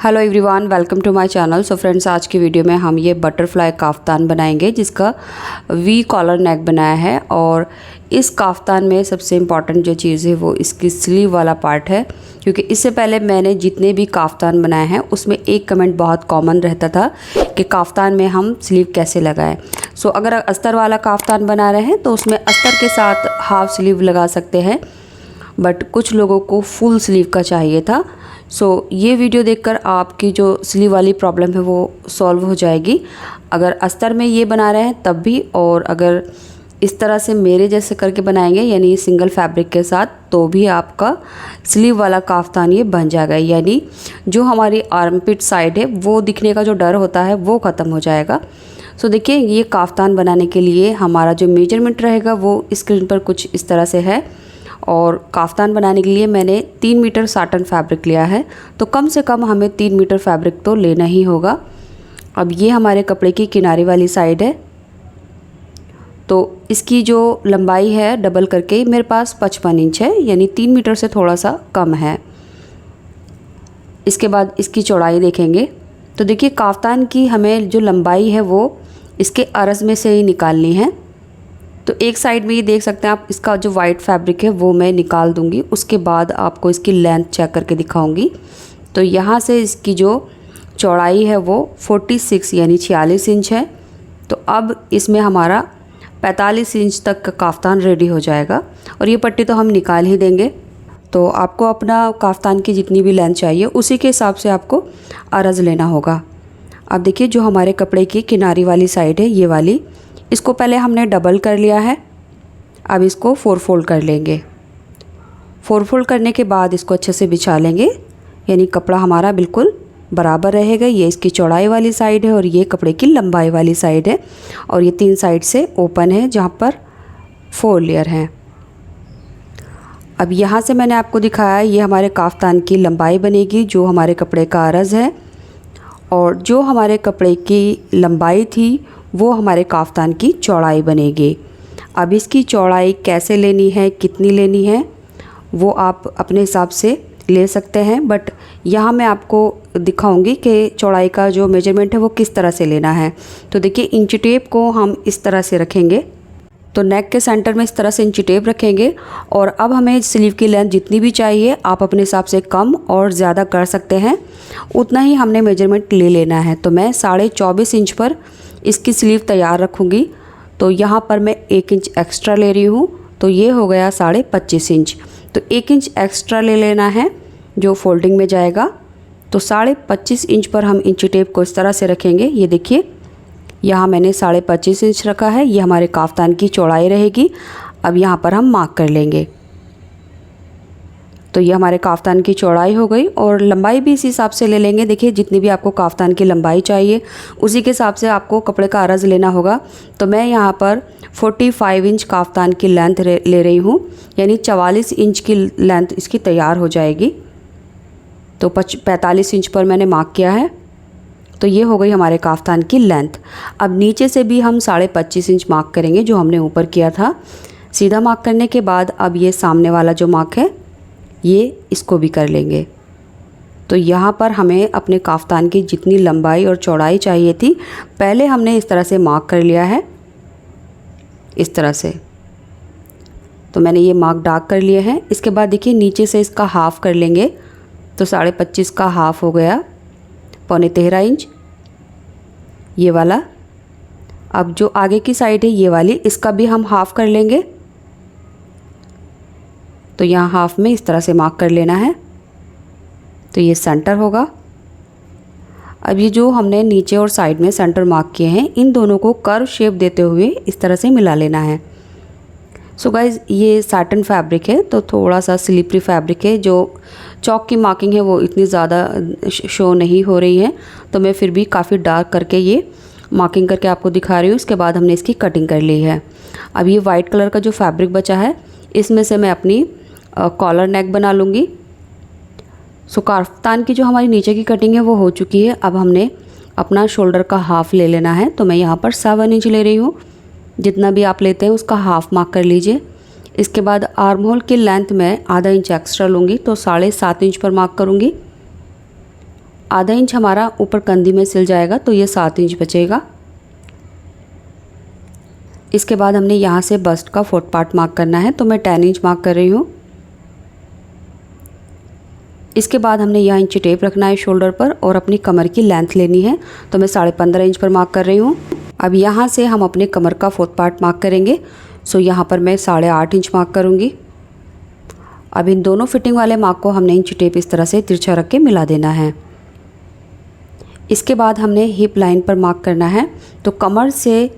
Hello everyone, welcome to my channel. So friends, आज की video में हम ये बटरफ्लाई काफ्तान बनाएंगे जिसका वी कॉलर नेक बनाया है। और इस काफ्तान में सबसे इम्पॉर्टेंट जो चीज़ है वो इसकी स्लीव वाला पार्ट है, क्योंकि इससे पहले मैंने जितने भी काफ्तान बनाए हैं उसमें एक कमेंट बहुत कॉमन रहता था कि काफ्तान में हम स्लीव कैसे लगाएं। सो अगर अस्तर वाला काफ्तान बना रहे हैं तो उसमें अस्तर के साथ हाफ स्लीव लगा सकते हैं, बट कुछ लोगों को फुल स्लीव का चाहिए था। सो ये वीडियो देखकर आपकी जो स्लीव वाली प्रॉब्लम है वो सॉल्व हो जाएगी। अगर अस्तर में ये बना रहे हैं तब भी, और अगर इस तरह से मेरे जैसे करके बनाएंगे यानी सिंगल फैब्रिक के साथ, तो भी आपका स्लीव वाला काफ्तान ये बन जाएगा। यानी जो हमारी आर्मपिट साइड है वो दिखने का जो डर होता है वो ख़त्म हो जाएगा। सो देखिए, ये काफ्तान बनाने के लिए हमारा जो मेजरमेंट रहेगा वो स्क्रीन पर कुछ इस तरह से है। और काफ्तान बनाने के लिए मैंने 3 मीटर साटन फैब्रिक लिया है, तो कम से कम हमें 3 मीटर फैब्रिक तो लेना ही होगा। अब ये हमारे कपड़े की किनारे वाली साइड है, तो इसकी जो लंबाई है डबल करके मेरे पास 55 इंच है, यानी 3 मीटर से थोड़ा सा कम है। इसके बाद इसकी चौड़ाई देखेंगे तो देखिए, काफ्तान की हमें जो लंबाई है वो इसके अरज़ में से ही निकालनी है। तो एक साइड में ये देख सकते हैं आप, इसका जो वाइट फैब्रिक है वो मैं निकाल दूंगी, उसके बाद आपको इसकी लेंथ चेक करके दिखाऊंगी। तो यहाँ से इसकी जो चौड़ाई है वो 46 यानी 46 इंच है। तो अब इसमें हमारा 45 इंच तक का काफ्तान रेडी हो जाएगा, और ये पट्टी तो हम निकाल ही देंगे। तो आपको अपना काफ्तान की जितनी भी लेंथ चाहिए उसी के हिसाब से आपको अरज़ लेना होगा। अब देखिए, जो हमारे कपड़े की किनारी वाली साइड है ये वाली, इसको पहले हमने डबल कर लिया है। अब इसको 4 फोल्ड कर लेंगे। 4 फोल्ड करने के बाद इसको अच्छे से बिछा लेंगे, यानी कपड़ा हमारा बिल्कुल बराबर रहेगा। ये इसकी चौड़ाई वाली साइड है और ये कपड़े की लंबाई वाली साइड है, और ये 3 साइड से ओपन है जहाँ पर 4 लेयर हैं। अब यहाँ से मैंने आपको दिखाया ये हमारे काफ्तान की लंबाई बनेगी जो हमारे कपड़े का अरज़ है, और जो हमारे कपड़े की लंबाई थी वो हमारे काफ्तान की चौड़ाई बनेगी। अब इसकी चौड़ाई कैसे लेनी है, कितनी लेनी है, वो आप अपने हिसाब से ले सकते हैं, बट यहाँ मैं आपको दिखाऊंगी कि चौड़ाई का जो मेजरमेंट है वो किस तरह से लेना है। तो देखिए, इंची टेप को हम इस तरह से रखेंगे, तो नेक के सेंटर में इस तरह से इंची टेप रखेंगे। और अब हमें स्लीव की लेंथ जितनी भी चाहिए आप अपने हिसाब से कम और ज़्यादा कर सकते हैं, उतना ही हमने मेजरमेंट ले लेना है। तो मैं 24.5 इंच पर इसकी स्लीव तैयार रखूँगी, तो यहाँ पर मैं 1 इंच एक्स्ट्रा ले रही हूँ, तो ये हो गया 25.5 इंच। तो 1 इंच एक्स्ट्रा ले लेना है जो फोल्डिंग में जाएगा। तो 25.5 इंच पर हम इंची टेप को इस तरह से रखेंगे। ये देखिए, यहाँ मैंने 25.5 इंच रखा है, ये हमारे काफ्तान की चौड़ाई रहेगी। अब यहाँ पर हम मार्क कर लेंगे, तो ये हमारे काफ्तान की चौड़ाई हो गई, और लंबाई भी इसी हिसाब से ले लेंगे। देखिए, जितनी भी आपको काफ्तान की लंबाई चाहिए उसी के हिसाब से आपको कपड़े का अरज़ लेना होगा। तो मैं यहाँ पर 45 इंच काफ्तान की लेंथ ले रही हूँ, यानी 44 इंच की लेंथ इसकी तैयार हो जाएगी। तो 45 इंच पर मैंने मार्क किया है, तो ये हो गई हमारे काफ्तान की लेंथ। अब नीचे से भी हम 25.5 इंच मार्क करेंगे जो हमने ऊपर किया था। सीधा मार्क करने के बाद अब ये सामने वाला जो मार्क है ये इसको भी कर लेंगे। तो यहाँ पर हमें अपने काफ्तान की जितनी लंबाई और चौड़ाई चाहिए थी पहले हमने इस तरह से मार्क कर लिया है, इस तरह से। तो मैंने ये मार्क डार्क कर लिए हैं। इसके बाद देखिए, नीचे से इसका हाफ़ कर लेंगे, तो 25.5 का हाफ़ हो गया 13.25 इंच ये वाला। अब जो आगे की साइड है ये वाली, इसका भी हम हाफ़ कर लेंगे। तो यहाँ हाफ में इस तरह से मार्क कर लेना है, तो ये सेंटर होगा। अब ये जो हमने नीचे और साइड में सेंटर मार्क किए हैं इन दोनों को कर्व शेप देते हुए इस तरह से मिला लेना है। सो गाइज़, ये साटन फैब्रिक है तो थोड़ा सा स्लिपरी फैब्रिक है, जो चौक की मार्किंग है वो इतनी ज़्यादा शो नहीं हो रही है, तो मैं फिर भी काफ़ी डार्क करके ये मार्किंग करके आपको दिखा रही हूँ। इसके बाद हमने इसकी कटिंग कर ली है। अब ये वाइट कलर का जो फैब्रिक बचा है इसमें से मैं अपनी कॉलर नेक बना लूँगी। सो काफ्तान की जो हमारी नीचे की कटिंग है वो हो चुकी है। अब हमने अपना शोल्डर का हाफ़ ले लेना है, तो मैं यहाँ पर 7 इंच ले रही हूँ। जितना भी आप लेते हैं उसका हाफ़ मार्क कर लीजिए। इसके बाद आर्म होल की लेंथ में आधा इंच एक्स्ट्रा लूँगी, तो 7.5 इंच पर मार्क करूँगी। आधा इंच हमारा ऊपर कंधी में सिल जाएगा तो ये 7 इंच बचेगा। इसके बाद हमने यहाँ से बस्ट का 4th पार्ट मार्क करना है, तो मैं 10 इंच मार्क कर रही हूँ। इसके बाद हमने यहाँ इंची टेप रखना है शोल्डर पर और अपनी कमर की लेंथ लेनी है, तो मैं 15.5 इंच पर मार्क कर रही हूँ। अब यहाँ से हम अपने कमर का 4th पार्ट मार्क करेंगे, सो यहाँ पर मैं 8.5 इंच मार्क करूँगी। अब इन दोनों फिटिंग वाले मार्क को हमने इंची टेप इस तरह से तिरछा रख के मिला देना है। इसके बाद हमने हिप लाइन पर मार्क करना है, तो कमर से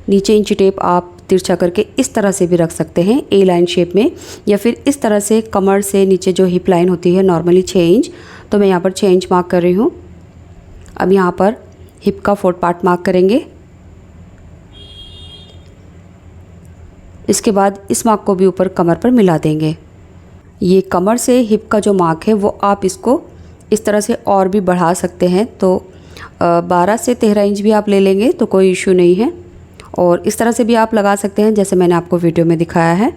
नीचे इंची टेप आप तिरछा करके इस तरह से भी रख सकते हैं ए लाइन शेप में, या फिर इस तरह से कमर से नीचे जो हिप लाइन होती है नॉर्मली 6 इंच, तो मैं यहाँ पर 6 इंच मार्क कर रही हूँ। अब यहाँ पर हिप का 4th पार्ट मार्क करेंगे। इसके बाद इस मार्क को भी ऊपर कमर पर मिला देंगे। ये कमर से हिप का जो मार्क है वो आप इसको इस तरह से और भी बढ़ा सकते हैं, तो 12 से 13 इंच भी आप ले लेंगे तो कोई इशू नहीं है, और इस तरह से भी आप लगा सकते हैं जैसे मैंने आपको वीडियो में दिखाया है।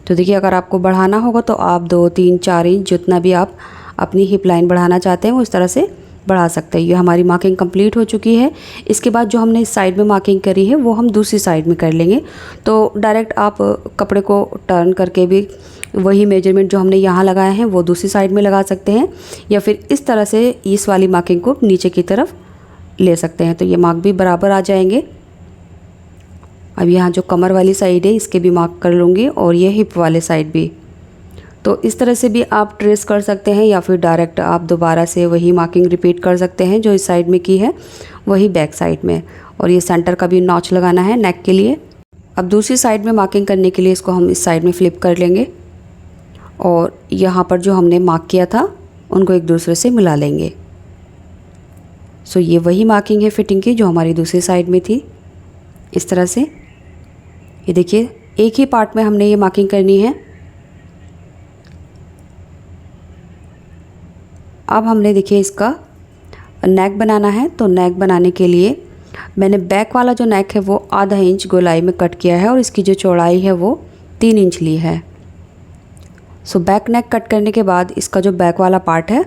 तो देखिए, अगर आपको बढ़ाना होगा तो आप 2, 3, 4 इंच जितना भी आप अपनी हिप लाइन बढ़ाना चाहते हैं वो इस तरह से बढ़ा सकते हैं। ये हमारी मार्किंग कंप्लीट हो चुकी है। इसके बाद जो हमने इस साइड में मार्किंग करी है वो हम दूसरी साइड में कर लेंगे, तो डायरेक्ट आप कपड़े को टर्न करके भी वही मेजरमेंट जो हमने यहाँ लगाए हैं वो दूसरी साइड में लगा सकते हैं, या फिर इस तरह से इस वाली मार्किंग को नीचे की तरफ ले सकते हैं, तो ये मार्क भी बराबर आ जाएंगे। अब यहाँ जो कमर वाली साइड है इसके भी मार्क कर लूँगी, और ये हिप वाले साइड भी। तो इस तरह से भी आप ट्रेस कर सकते हैं, या फिर डायरेक्ट आप दोबारा से वही मार्किंग रिपीट कर सकते हैं जो इस साइड में की है वही बैक साइड में। और ये सेंटर का भी नॉच लगाना है नेक के लिए। अब दूसरी साइड में मार्किंग करने के लिए इसको हम इस साइड में फ्लिप कर लेंगे, और यहाँ पर जो हमने मार्क किया था उनको एक दूसरे से मिला लेंगे। सो ये वही मार्किंग है फिटिंग की जो हमारी दूसरी साइड में थी। इस तरह से ये देखिए, एक ही पार्ट में हमने ये मार्किंग करनी है। अब हमने देखिए इसका नेक बनाना है, तो नेक बनाने के लिए मैंने बैक वाला जो नेक है वो आधा इंच गोलाई में कट किया है, और इसकी जो चौड़ाई है वो 3 इंच ली है। सो बैक नेक कट करने के बाद इसका जो बैक वाला पार्ट है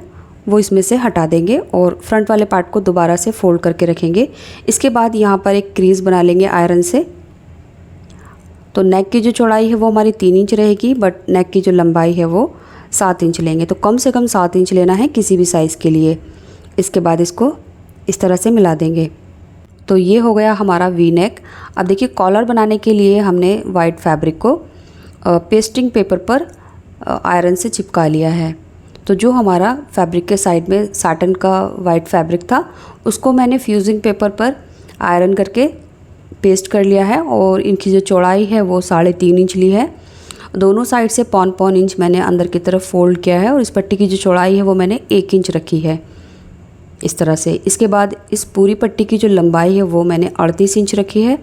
वो इसमें से हटा देंगे, और फ्रंट वाले पार्ट को दोबारा से फोल्ड करके रखेंगे। इसके बाद यहाँ पर एक क्रीज बना लेंगे आयरन से। तो नेक की जो चौड़ाई है वो हमारी 3 इंच रहेगी, बट नेक की जो लंबाई है वो 7 इंच लेंगे, तो कम से कम 7 इंच लेना है किसी भी साइज़ के लिए। इसके बाद इसको इस तरह से मिला देंगे। तो ये हो गया हमारा वी नेक। अब देखिए, कॉलर बनाने के लिए हमने वाइट फैब्रिक को पेस्टिंग पेपर पर आयरन से चिपका लिया है। तो जो हमारा फैब्रिक के साइड में साटन का वाइट फैब्रिक था उसको मैंने फ्यूजिंग पेपर पर आयरन करके पेस्ट कर लिया है, और इनकी जो चौड़ाई है वो 3.5 इंच ली है। दोनों साइड से 5 इंच मैंने अंदर की तरफ फोल्ड किया है, और इस पट्टी की जो चौड़ाई है वो मैंने 1 इंच रखी है इस तरह से। इसके बाद इस पूरी पट्टी की जो लंबाई है वो मैंने 38 इंच रखी है।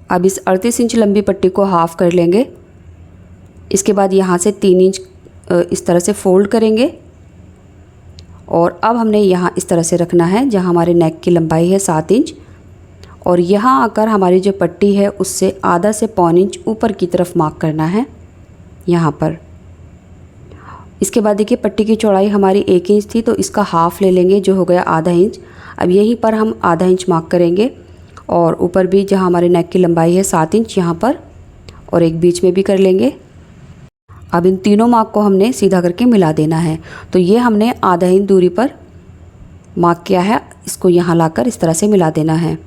अब इस 38 इंच लंबी पट्टी को हाफ़ कर लेंगे। इसके बाद यहाँ से 3 इंच इस तरह से फोल्ड करेंगे, और अब हमने यहाँ इस तरह से रखना है जहाँ हमारे नेक की लंबाई है 7 इंच, और यहाँ आकर हमारी जो पट्टी है उससे आधा से 1.25 इंच ऊपर की तरफ मार्क करना है यहाँ पर। इसके बाद देखिए, पट्टी की चौड़ाई हमारी 1 इंच थी, तो इसका हाफ़ ले लेंगे जो हो गया आधा इंच। अब यहीं पर हम आधा इंच मार्क करेंगे, और ऊपर भी जहाँ हमारे नेक की लंबाई है 7 इंच यहाँ पर, और एक बीच में भी कर लेंगे। अब इन तीनों मार्क को हमने सीधा करके मिला देना है। तो ये हमने आधा इंच दूरी पर मार्क किया है, इसको यहाँ लाकर इस तरह से मिला देना है।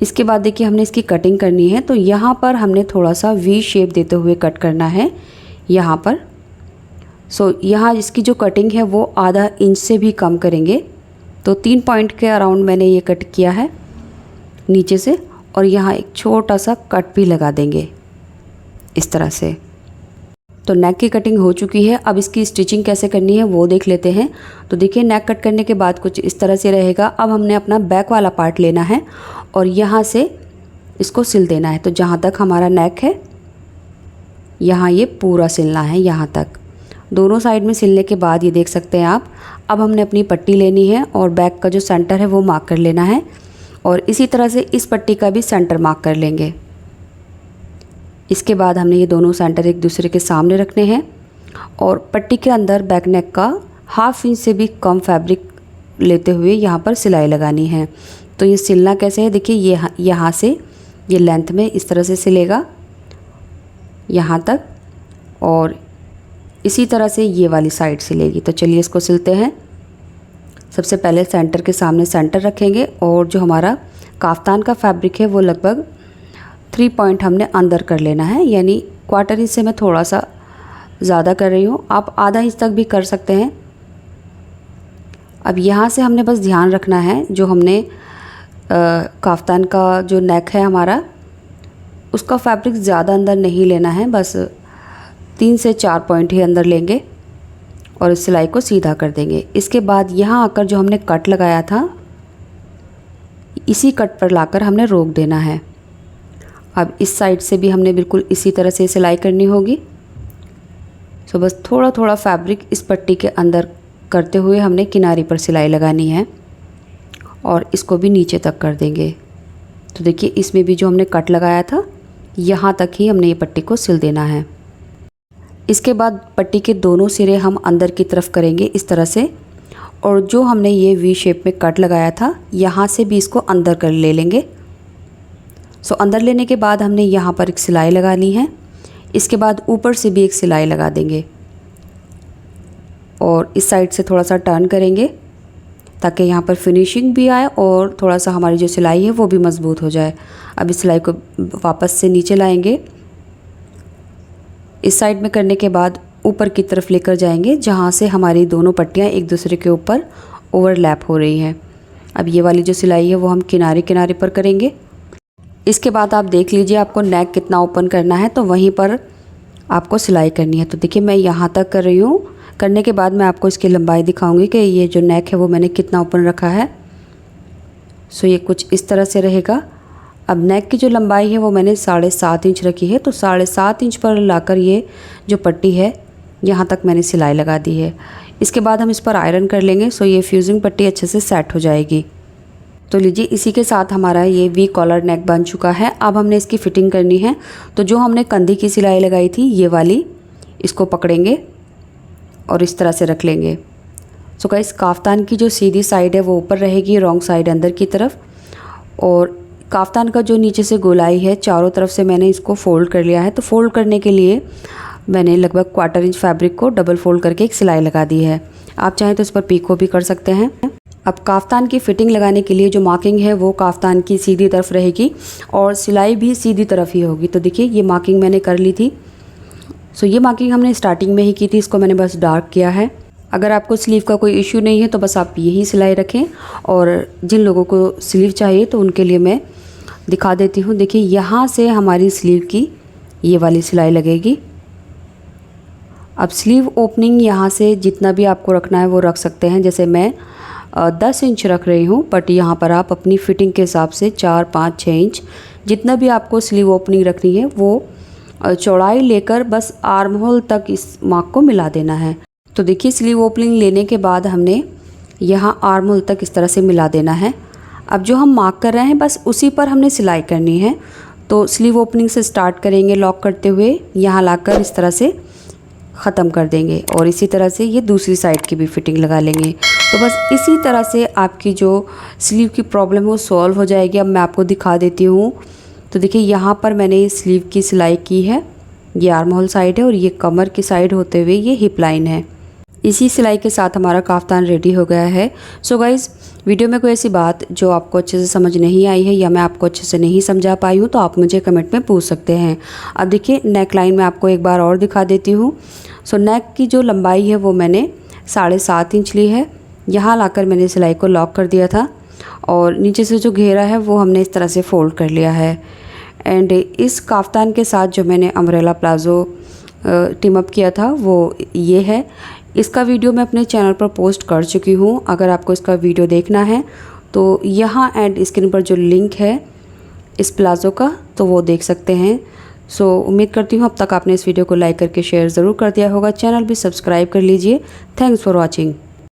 इसके बाद देखिए, हमने इसकी कटिंग करनी है, तो यहाँ पर हमने थोड़ा सा वी शेप देते हुए कट करना है यहाँ पर। सो यहाँ इसकी जो कटिंग है वो आधा इंच से भी कम करेंगे, तो 3 पॉइंट के अराउंड मैंने ये कट किया है नीचे से, और यहाँ एक छोटा सा कट भी लगा देंगे इस तरह से। तो नेक की कटिंग हो चुकी है। अब इसकी स्टिचिंग कैसे करनी है वो देख लेते हैं। तो देखिए, नेक कट करने के बाद कुछ इस तरह से रहेगा। अब हमने अपना बैक वाला पार्ट लेना है, और यहाँ से इसको सिल देना है। तो जहाँ तक हमारा नेक है यहाँ ये पूरा सिलना है, यहाँ तक दोनों साइड में सिलने के बाद ये देख सकते हैं आप। अब हमने अपनी पट्टी लेनी है, और बैक का जो सेंटर है वो मार्क कर लेना है, और इसी तरह से इस पट्टी का भी सेंटर मार्क कर लेंगे। इसके बाद हमने ये दोनों सेंटर एक दूसरे के सामने रखने हैं, और पट्टी के अंदर बैक नेक का 1/2 इंच से भी कम फैब्रिक लेते हुए यहाँ पर सिलाई लगानी है। तो ये सिलना कैसे है, देखिए ये यहाँ से ये लेंथ में इस तरह से सिलेगा यहाँ तक, और इसी तरह से ये वाली साइड सिलेगी। तो चलिए इसको सिलते हैं। सबसे पहले सेंटर के सामने सेंटर रखेंगे और जो हमारा काफ्तान का फैब्रिक है वो लगभग 3 पॉइंट हमने अंदर कर लेना है, यानी 1/4 इंच से मैं थोड़ा सा ज़्यादा कर रही हूँ, आप आधा इंच तक भी कर सकते हैं। अब यहाँ से हमने बस ध्यान रखना है, जो हमने काफ्तान का जो नेक है हमारा, उसका फैब्रिक ज़्यादा अंदर नहीं लेना है, बस 3 से 4 पॉइंट ही अंदर लेंगे और इस सिलाई को सीधा कर देंगे। इसके बाद यहाँ आकर जो हमने कट लगाया था, इसी कट पर लाकर हमने रोक देना है। अब इस साइड से भी हमने बिल्कुल इसी तरह से सिलाई करनी होगी। तो बस थोड़ा थोड़ा फैब्रिक इस पट्टी के अंदर करते हुए हमने किनारे पर सिलाई लगानी है और इसको भी नीचे तक कर देंगे। तो देखिए इसमें भी जो हमने कट लगाया था, यहाँ तक ही हमने ये पट्टी को सिल देना है। इसके बाद पट्टी के दोनों सिरे हम अंदर की तरफ करेंगे इस तरह से, और जो हमने ये वी शेप में कट लगाया था, यहाँ से भी इसको अंदर कर ले लेंगे। सो अंदर लेने के बाद हमने यहाँ पर एक सिलाई लगानी है। इसके बाद ऊपर से भी एक सिलाई लगा देंगे और इस साइड से थोड़ा सा टर्न करेंगे ताकि यहाँ पर फिनिशिंग भी आए और थोड़ा सा हमारी जो सिलाई है वो भी मज़बूत हो जाए। अब इस सिलाई को वापस से नीचे लाएंगे, इस साइड में करने के बाद ऊपर की तरफ लेकर जाएंगे, जहाँ से हमारी दोनों पट्टियाँ एक दूसरे के ऊपर ओवरलैप हो रही हैं। अब ये वाली जो सिलाई है वो हम किनारे किनारे पर करेंगे। इसके बाद आप देख लीजिए आपको नेक कितना ओपन करना है, तो वहीं पर आपको सिलाई करनी है। तो देखिए मैं यहाँ तक कर रही हूँ, करने के बाद मैं आपको इसकी लंबाई दिखाऊंगी कि ये जो नेक है वो मैंने कितना ओपन रखा है। सो ये कुछ इस तरह से रहेगा। अब नेक की जो लंबाई है वो मैंने 7.5 इंच रखी है, तो 7.5 इंच पर लाकर ये जो पट्टी है यहाँ तक मैंने सिलाई लगा दी है। इसके बाद हम इस पर आयरन कर लेंगे, सो ये फ्यूजिंग पट्टी अच्छे से सेट हो जाएगी। तो लीजिए इसी के साथ हमारा ये वी कॉलर नेक बन चुका है। अब हमने इसकी फ़िटिंग करनी है। तो जो हमने कंधी की सिलाई लगाई थी ये वाली, इसको पकड़ेंगे और इस तरह से रख लेंगे। सो गाइस काफ्तान की जो सीधी साइड है वो ऊपर रहेगी, रॉन्ग साइड अंदर की तरफ, और काफ्तान का जो नीचे से गोलाई है चारों तरफ से मैंने इसको फ़ोल्ड कर लिया है। तो फ़ोल्ड करने के लिए मैंने लगभग 1/4 इंच फैब्रिक को डबल फोल्ड करके एक सिलाई लगा दी है। आप चाहें तो इस पर पीको भी कर सकते हैं। अब काफ्तान की फ़िटिंग लगाने के लिए जो मार्किंग है वो काफ्तान की सीधी तरफ रहेगी और सिलाई भी सीधी तरफ ही होगी। तो देखिए ये मार्किंग मैंने कर ली थी। सो ये मार्किंग हमने स्टार्टिंग में ही की थी, इसको मैंने बस डार्क किया है। अगर आपको स्लीव का कोई इशू नहीं है तो बस आप यही सिलाई रखें, और जिन लोगों को स्लीव चाहिए तो उनके लिए मैं दिखा देती हूँ। देखिए यहाँ से हमारी स्लीव की ये वाली सिलाई लगेगी। अब स्लीव ओपनिंग यहाँ से जितना भी आपको रखना है वो रख सकते हैं। जैसे मैं 10 इंच रख रही हूँ, बट यहाँ पर आप अपनी फ़िटिंग के हिसाब से 4, 5, 6 इंच जितना भी आपको स्लीव ओपनिंग रखनी है वो चौड़ाई लेकर बस आर्म होल तक इस मार्क को मिला देना है। तो देखिए स्लीव ओपनिंग लेने के बाद हमने यहाँ आर्म होल तक इस तरह से मिला देना है। अब जो हम मार्क कर रहे हैं बस उसी पर हमने सिलाई करनी है। तो स्लीव ओपनिंग से स्टार्ट करेंगे लॉक करते हुए, यहाँ लाकर इस तरह से ख़त्म कर देंगे, और इसी तरह से ये दूसरी साइड की भी फिटिंग लगा लेंगे। तो बस इसी तरह से आपकी जो स्लीव की प्रॉब्लम है वो सॉल्व हो जाएगी। अब मैं आपको दिखा देती हूँ। तो देखिए यहाँ पर मैंने स्लीव की सिलाई की है, ये आर्म होल साइड है और ये कमर की साइड होते हुए ये हिप लाइन है। इसी सिलाई के साथ हमारा काफ्तान रेडी हो गया है। सो गाइज़ वीडियो में कोई ऐसी बात जो आपको अच्छे से समझ नहीं आई है या मैं आपको अच्छे से नहीं समझा पाई हूँ तो आप मुझे कमेंट में पूछ सकते हैं। अब देखिए नेक लाइन में आपको एक बार और दिखा देती हूँ। सो नेक की जो लंबाई है वो मैंने 7.5 इंच ली है। यहाँ लाकर मैंने सिलाई को लॉक कर दिया था और नीचे से जो घेरा है वो हमने इस तरह से फ़ोल्ड कर लिया है। एंड इस काफ्तान के साथ जो मैंने अम्ब्रेला प्लाज़ो टीम अप किया था वो ये है। इसका वीडियो मैं अपने चैनल पर पोस्ट कर चुकी हूँ। अगर आपको इसका वीडियो देखना है तो यहाँ एंड स्क्रीन पर जो लिंक है इस प्लाज़ो का तो वो देख सकते हैं। सो उम्मीद करती हूँ अब तक आपने इस वीडियो को लाइक करके शेयर ज़रूर कर दिया होगा। चैनल भी सब्सक्राइब कर लीजिए। Thanks for watching.